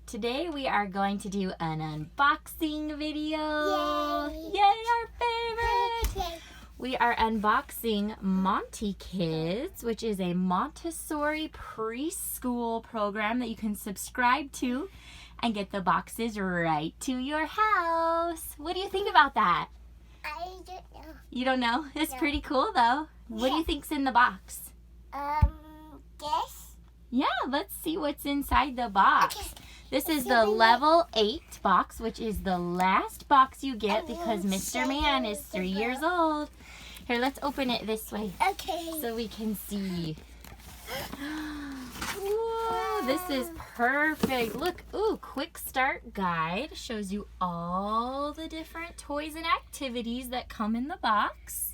Today we are going to do an unboxing video. Yay! Yay, our favorite! Yay. We are unboxing Monti Kids, which is a Montessori preschool program that you can subscribe to and get the boxes right to your house. What do you think about that? I don't know. You don't know? It's No. pretty cool though. What do you think's in the box? Guess? Yeah, let's see what's inside the box. Okay. This is the level 8 box, which is the last box you get because Mr. Man is 3 years old. Here, let's open it this way Okay. so we can see. Whoa, this is perfect. Look, ooh, quick start guide shows you all the different toys and activities that come in the box.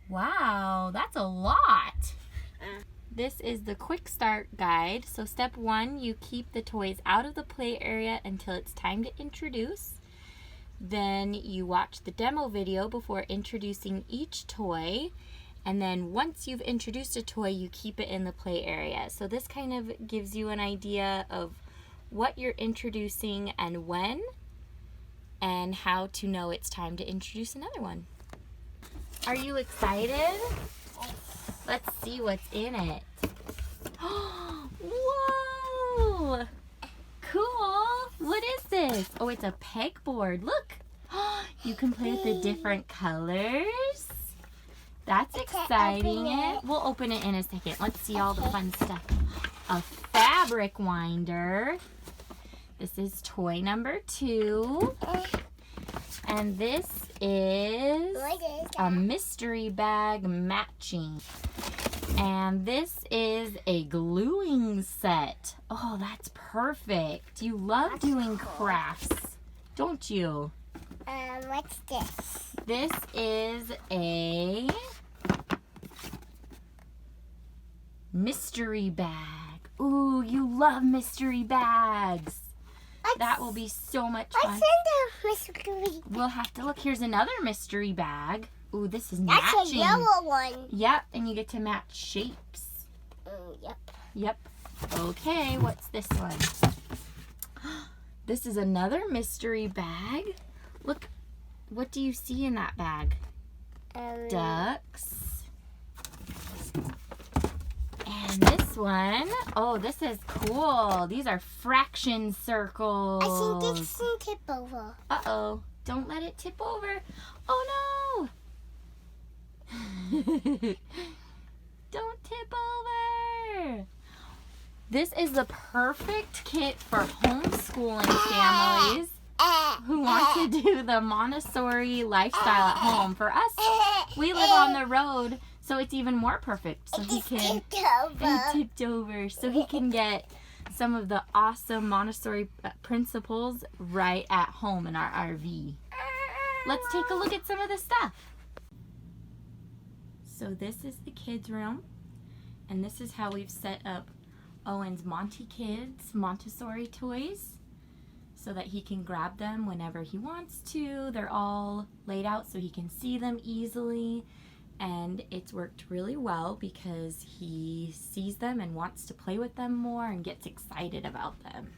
Wow, that's a lot. This is the quick start guide. So step 1, you keep the toys out of the play area until it's time to introduce. Then you watch the demo video before introducing each toy. And then once you've introduced a toy, you keep it in the play area. So this kind of gives you an idea of what you're introducing and when, and how to know it's time to introduce another one. Are you excited? Let's see what's in it. Whoa! Cool! What is this? Oh, it's a pegboard. Look! You can play with the different colors. That's exciting. We'll open it in a second. Let's see all the fun stuff. A fabric winder. This is toy number 2. And this is a mystery bag matching. And this is a gluing set. Oh, that's perfect. You love doing crafts, don't you? What's this? This is a mystery bag. Ooh, you love mystery bags. That will be so much fun. What's in the mystery? We'll have to look. Here's another mystery bag. Ooh, this is That's matching. a yellow one. Yep, and you get to match shapes. Yep. Yep. Okay, what's this one? This is another mystery bag. Look, what do you see in that bag? Ducks. And this one, oh, this is cool. These are fraction circles. I think this can tip over. Uh-oh. Don't let it tip over. Oh, no. Don't tip over. This is the perfect kit for homeschooling families who want to do the Montessori lifestyle at home. For us, we live on the road, so it's even more perfect. So he can tipped over, so he can get some of the awesome Montessori principles right at home in our RV. Let's take a look at some of the stuff. So this is the kids' room, and this is how we've set up Owen's Monti Kids Montessori toys so that he can grab them whenever he wants to. They're all laid out so he can see them easily, and it's worked really well because he sees them and wants to play with them more and gets excited about them.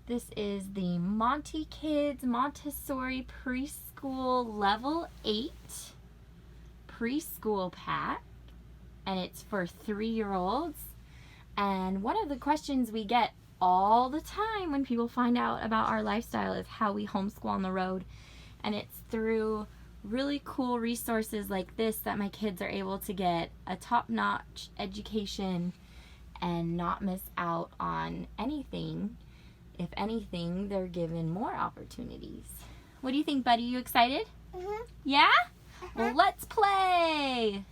This is the Monti Kids Montessori Preschool Level 8 Preschool Pack. and it's for 3-year-olds. And one of the questions we get all the time when people find out about our lifestyle is how we homeschool on the road. And it's through really cool resources like this that my kids are able to get a top-notch education and not miss out on anything. If anything, they're given more opportunities. What do you think, buddy? You excited? Mm-hmm. Yeah? Well, let's play!